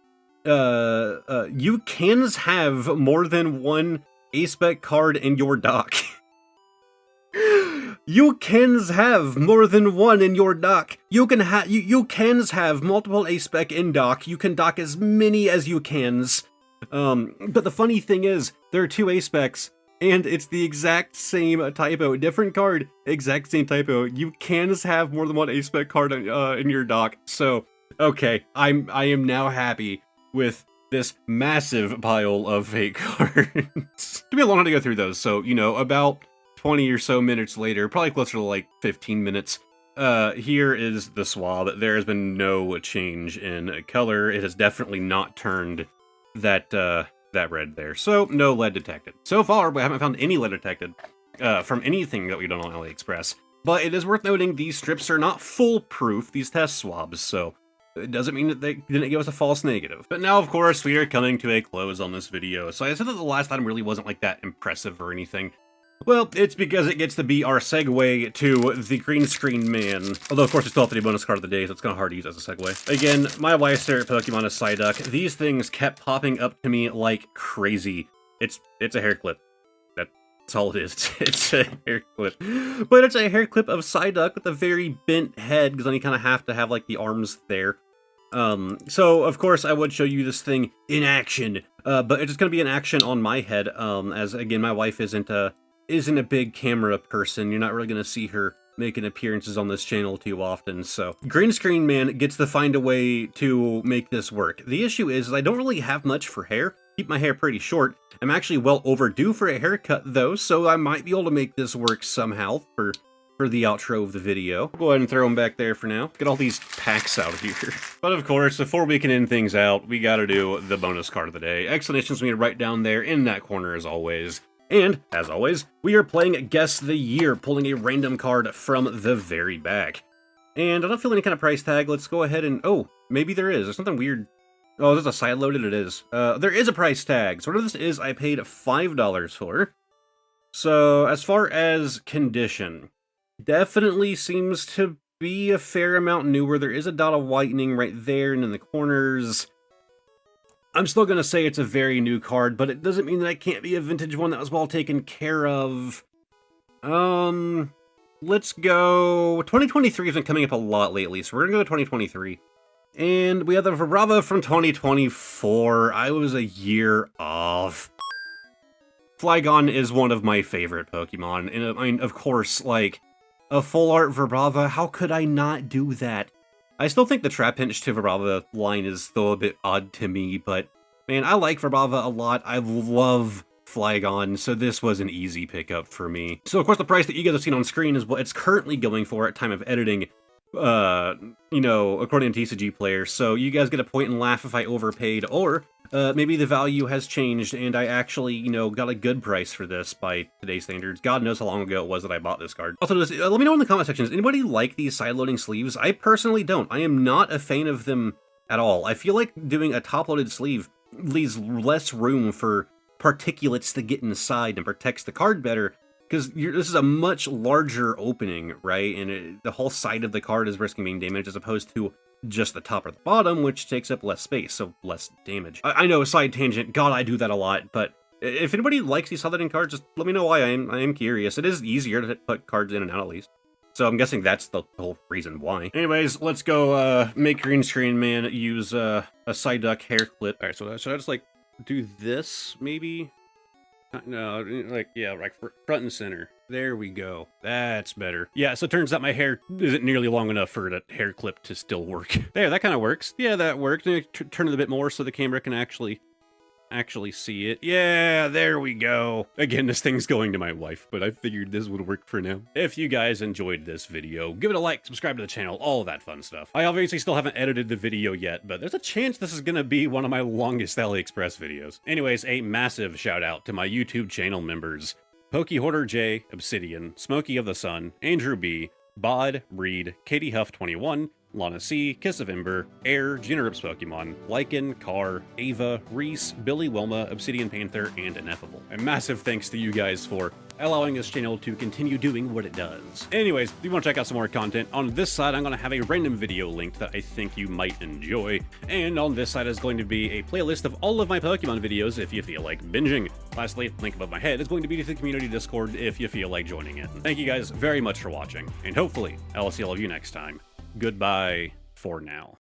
You can have more than one A-Spec card in your dock. You can have more than one in your dock. You can have multiple A-Spec in dock. You can dock as many as you cans. But the funny thing is, there are two A-Specs, and it's the exact same typo. Different card, exact same typo. You can have more than one A-Spec card in your dock. So, okay, I am now happy with this massive pile of fake cards. It took me a long time to go through those, so, you know, about 20 or so minutes later, probably closer to like 15 minutes, here is the swab. There has been no change in color. It has definitely not turned that red there. So, no lead detected. So far, we haven't found any lead detected from anything that we've done on AliExpress. But it is worth noting these strips are not foolproof, these test swabs, so It doesn't mean that they didn't give us a false negative. But now, of course, we are coming to a close on this video. So I said that the last item really wasn't like that impressive or anything. Well, it's because it gets to be our segue to the green screen man. Although, of course, we still have to do bonus card of the day, so it's kind of hard to use as a segue. Again, my wife's favorite Pokemon is Psyduck. These things kept popping up to me like crazy. It's a hair clip. That's all it is. It's a hair clip. But it's a hair clip of Psyduck with a very bent head, because then you kind of have to have, like, the arms there. So, of course, I would show you this thing in action. But it's just going to be in action on my head, as, again, my wife isn't a big camera person. You're not really going to see her making appearances on this channel too often, so Green Screen Man gets to find a way to make this work. The issue is I don't really have much for hair. Keep my hair pretty short. I'm actually well overdue for a haircut though, so I might be able to make this work somehow for the outro of the video. Go ahead and throw them back there for now. Get all these packs out of here. But of course, before we can end things out, we gotta do the bonus card of the day. Explanations we need right down there in that corner as always. And, as always, we are playing Guess the Year, pulling a random card from the very back. And I don't feel any kind of price tag. Let's go ahead and... Oh, maybe there is. There's something weird. Oh, there's a side-loaded. It is. There is a price tag. So whatever this is, I paid $5 for. So, as far as condition, definitely seems to be a fair amount newer. There is a dot of whitening right there and in the corners. I'm still going to say it's a very new card, but it doesn't mean that it can't be a vintage one that was well taken care of. Let's go... 2023 has been coming up a lot lately, so we're going to go 2023. And we have the Vibrava from 2024. I was a year off. Flygon is one of my favorite Pokemon, and I mean, of course, like, a full art Vibrava, how could I not do that? I still think the Trapinch to Vibrava line is still a bit odd to me, but man, I like Vibrava a lot. I love Flygon, so this was an easy pickup for me. So of course the price that you guys have seen on screen is what it's currently going for at time of editing, you know, according to TCG players. So you guys get a point and laugh if I overpaid, or maybe the value has changed and I actually, you know, got a good price for this by today's standards. God knows how long ago it was that I bought this card. Also, let me know in the comment section, does anybody like these side-loading sleeves? I personally don't. I am not a fan of them at all. I feel like doing a top-loaded sleeve leaves less room for particulates to get inside and protects the card better, because this is a much larger opening, right? And the whole side of the card is risking being damaged as opposed to just the top or the bottom, which takes up less space, so less damage. I know, side tangent, God, I do that a lot, but if anybody likes these side-loading cards, just let me know why. I am curious. It is easier to put cards in and out, at least. So I'm guessing that's the whole reason why. Anyways, let's go make Green Screen Man use a Psyduck hair clip. Alright, so should I just, like, do this, maybe? No, like, yeah, like front and center. There we go. That's better. Yeah, so it turns out my hair isn't nearly long enough for the hair clip to still work. There, that kind of works. Yeah, that worked. Turn it a bit more so the camera can actually see it. Yeah, there we go. Again, this thing's going to my wife, but I figured this would work for now. If you guys enjoyed this video, give it a like, subscribe to the channel, all of that fun stuff. I obviously still haven't edited the video yet, but there's a chance this is gonna be one of my longest AliExpress videos. Anyways, a massive shout out to my YouTube channel members: PokeHoarder J, Obsidian, Smokey of the Sun, Andrew B, Bod, Reed, Katie Huff 21, Lana C, Kiss of Ember, Air, Generips Pokemon, Lycan, Carr, Ava, Reese, Billy Wilma, Obsidian Panther, and Ineffable. A massive thanks to you guys for allowing this channel to continue doing what it does. Anyways, if you want to check out some more content, on this side I'm going to have a random video linked that I think you might enjoy, and on this side is going to be a playlist of all of my Pokemon videos if you feel like binging. Lastly, link above my head is going to be to the community Discord if you feel like joining it. Thank you guys very much for watching, and hopefully I'll see all of you next time. Goodbye for now.